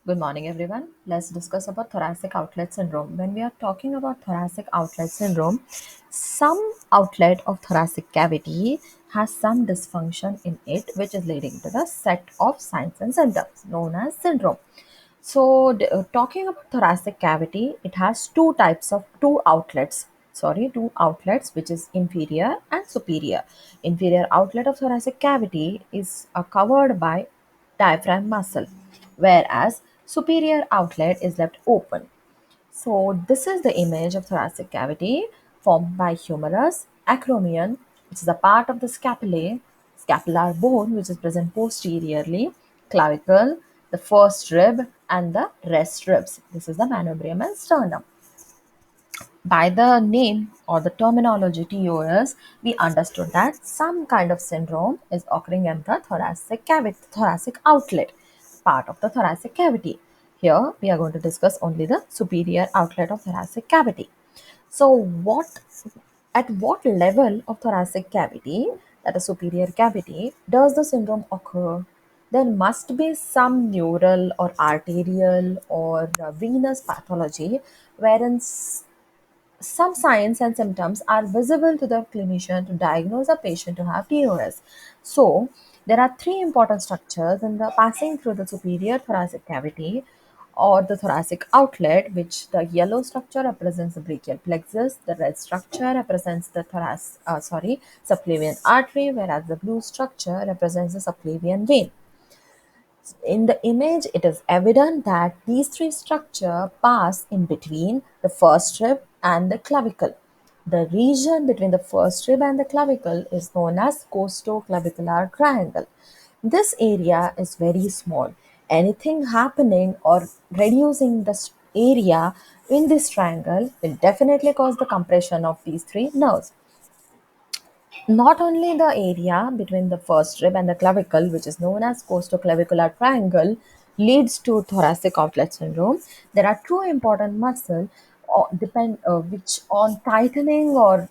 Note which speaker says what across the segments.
Speaker 1: Good morning, everyone. Let's discuss about thoracic outlet syndrome. When we are talking about thoracic outlet syndrome, some outlet of thoracic cavity has some dysfunction in it, which is leading to the set of signs and symptoms known as syndrome. Talking about thoracic cavity, it has two outlets, which is inferior and superior. Inferior outlet of thoracic cavity is covered by diaphragm muscle, whereas superior outlet is left open. So this is the image of thoracic cavity formed by humerus, acromion, which is a part of the scapulae, scapular bone, which is present posteriorly, clavicle, the first rib, and the rest ribs. This is the manubrium and sternum. By the name or the terminology TOS, we understood that some kind of syndrome is occurring in the thoracic cavity, thoracic outlet, part of the thoracic cavity. Here we are going to discuss only the superior outlet of thoracic cavity. So at what level of thoracic cavity, that is superior cavity, does the syndrome occur? There must be some neural or arterial or venous pathology wherein some signs and symptoms are visible to the clinician to diagnose a patient to have TOS. So, there are three important structures in the passing through the superior thoracic cavity or the thoracic outlet, which the yellow structure represents the brachial plexus, the red structure represents the subclavian artery, whereas the blue structure represents the subclavian vein. In the image, it is evident that these three structures pass in between the first rib and the clavicle. The region between the first rib and the clavicle is known as Costoclavicular Triangle. This area is very small. Anything happening or reducing the area in this triangle will definitely cause the compression of these three nerves. Not only the area between the first rib and the clavicle, which is known as costoclavicular triangle, leads to thoracic outlet syndrome. There are two important muscles which on tightening or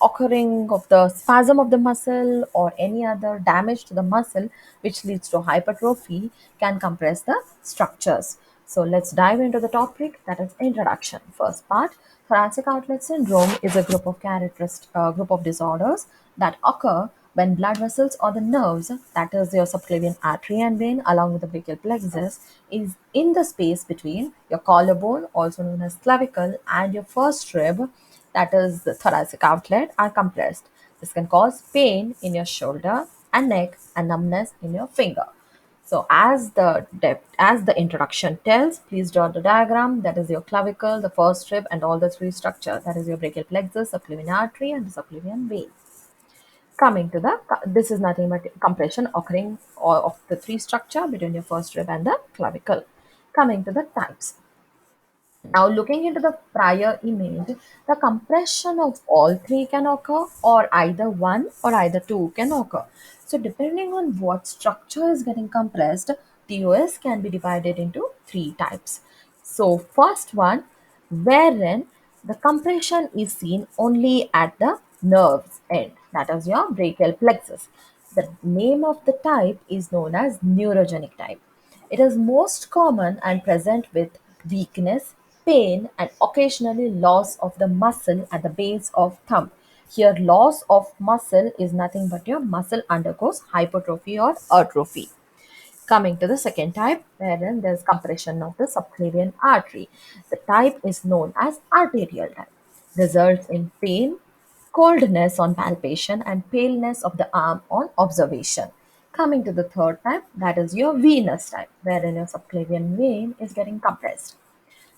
Speaker 1: occurring of the spasm of the muscle or any other damage to the muscle which leads to hypertrophy can compress the structures. So let's dive into the topic, that is introduction. First part, thoracic outlet syndrome is a group of disorders that occur when blood vessels or the nerves, that is your subclavian artery and vein along with the brachial plexus, is in the space between your collarbone, also known as clavicle, and your first rib, that is the thoracic outlet, are compressed. This can cause pain in your shoulder and neck and numbness in your finger. So as the introduction tells, please draw the diagram. That is your clavicle, the first rib, and all the three structures. That is your brachial plexus, subclavian artery, and the subclavian vein. Coming to this is nothing but compression occurring of the three structure between your first rib and the clavicle. Coming to the types. Now, looking into the prior image, the compression of all three can occur, or either one or either two can occur. So, depending on what structure is getting compressed, TOS can be divided into three types. So, first one, wherein the compression is seen only at the nerve's end, that is your brachial plexus. The name of the type is known as neurogenic type. It is most common and present with weakness, pain, and occasionally loss of the muscle at the base of thumb. Here, loss of muscle is nothing but your muscle undergoes hypertrophy or atrophy. Coming to the second type, wherein there's compression of the subclavian artery. The type is known as arterial type. Results in pain, coldness on palpation, and paleness of the arm on observation. Coming to the third type, that is your venous type, wherein your subclavian vein is getting compressed.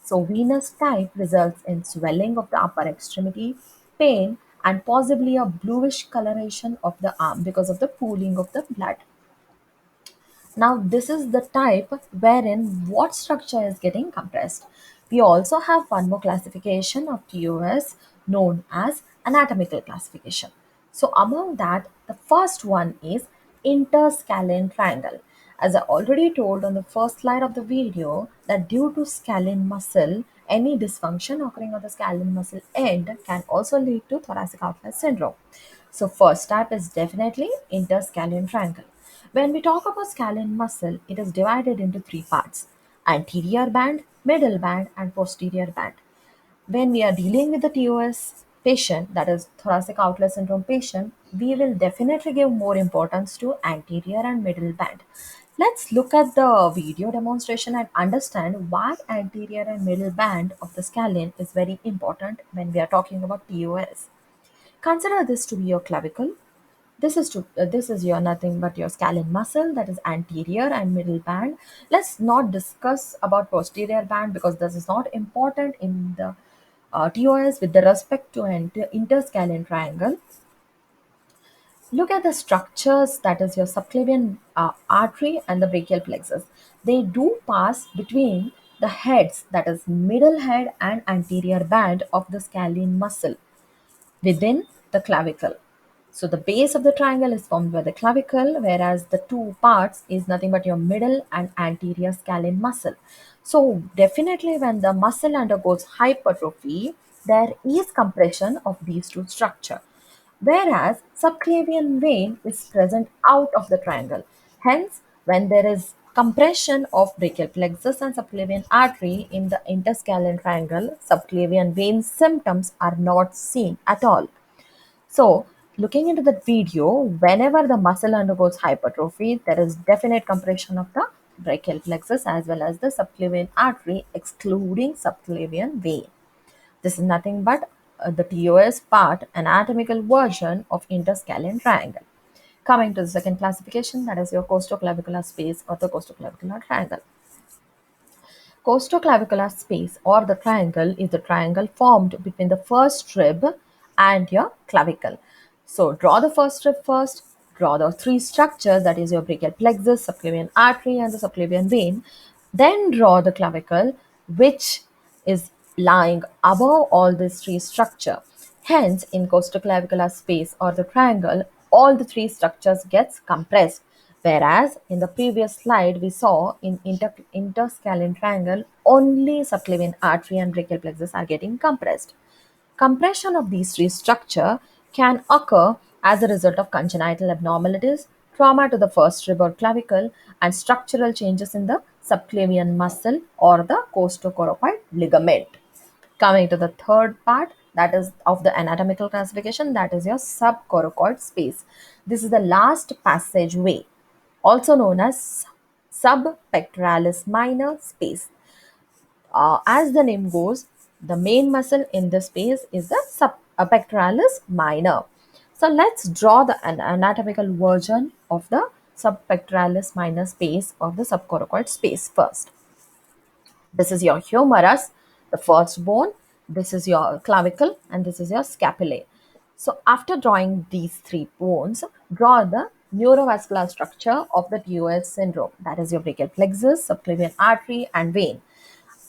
Speaker 1: So, venous type results in swelling of the upper extremity, pain, and possibly a bluish coloration of the arm because of the pooling of the blood. Now, this is the type wherein what structure is getting compressed. We also have one more classification of TOS known as anatomical classification. So, among that, the first one is interscalene triangle. As I already told on the first slide of the video, that due to scalene muscle, any dysfunction occurring on the scalene muscle end can also lead to thoracic outlet syndrome. So, first type is definitely interscalene triangle. When we talk about scalene muscle, it is divided into three parts. anterior band, middle band, and posterior band. When we are dealing with the TOS patient, that is thoracic outlet syndrome patient, we will definitely give more importance to anterior and middle band. Let's look at the video demonstration and understand why anterior and middle band of the scalene is very important when we are talking about TOS. Consider this to be your clavicle. This is your nothing but your scalene muscle, that is anterior and middle band. Let's not discuss about posterior band because this is not important in the TOS with the respect to interscalene triangle. Look at the structures, that is your subclavian artery and the brachial plexus. They do pass between the heads, that is middle head and anterior band of the scalene muscle within the clavicle. So the base of the triangle is formed by the clavicle, whereas the two parts is nothing but your middle and anterior scalene muscle. So definitely when the muscle undergoes hypertrophy, there is compression of these two structures. Whereas subclavian vein is present out of the triangle. Hence, when there is compression of brachial plexus and subclavian artery in the interscalene triangle, subclavian vein symptoms are not seen at all. So, looking into the video, whenever the muscle undergoes hypertrophy, there is definite compression of the brachial plexus as well as the subclavian artery, excluding subclavian vein. This is nothing but the TOS part, anatomical version of interscalene triangle. Coming to the second classification, that is your costoclavicular space or the costoclavicular triangle. Costoclavicular space or the triangle is the triangle formed between the first rib and your clavicle. So draw the first rib first, draw the three structures, that is your brachial plexus, subclavian artery and the subclavian vein. Then draw the clavicle, which is lying above all these three structure. Hence, in costoclavicular space or the triangle, all the three structures gets compressed. Whereas in the previous slide, we saw in interscalene triangle, only subclavian artery and brachial plexus are getting compressed. Compression of these three structure can occur as a result of congenital abnormalities, trauma to the first rib or clavicle, and structural changes in the subclavian muscle or the costocoracoid ligament. Coming to the third part, that is of the anatomical classification, that is your subcoracoid space. This is the last passageway, also known as subpectoralis minor space. As the name goes, the main muscle in this space is the subpectoralis minor. So let's draw the anatomical version of the subpectoralis minor space of the subcoracoid space first. This is your humerus, the first bone. This is your clavicle, and this is your scapulae. So after drawing these three bones, draw the neurovascular structure of the TOS syndrome. That is your brachial plexus, subclavian artery, and vein.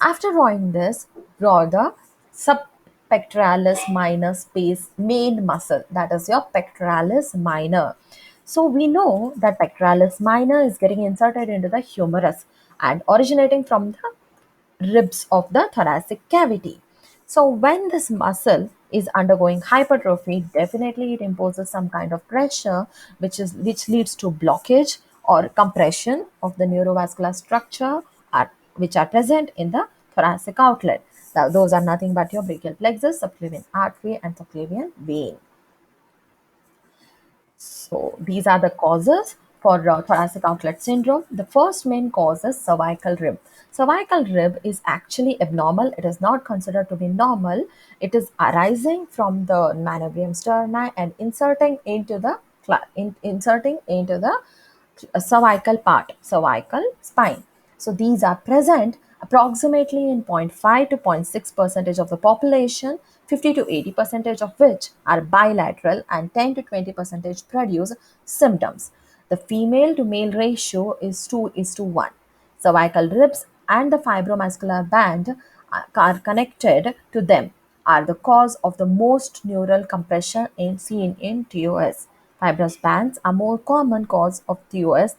Speaker 1: After drawing this, draw the subpectoralis minor space main muscle. That is your pectoralis minor. So we know that pectoralis minor is getting inserted into the humerus and originating from the ribs of the thoracic cavity. So when this muscle is undergoing hypertrophy, definitely it imposes some kind of pressure which leads to blockage or compression of the neurovascular structure which are present in the thoracic outlet. Now, those are nothing but your brachial plexus, subclavian artery and subclavian vein. So these are the causes for thoracic outlet syndrome. The first main cause is cervical rib. Cervical rib is actually abnormal. It is not considered to be normal. It is arising from the manubrium sterni and inserting into the cervical part, cervical spine. So these are present approximately in 0.5 to 0.6 percentage of the population, 50 to 80 percentage of which are bilateral, and 10 to 20 percentage produce symptoms. The female to male ratio is 2:1. Cervical ribs and the fibromuscular band are connected to them are the cause of the most neural compression seen in TOS. Fibrous bands are more common cause of TOS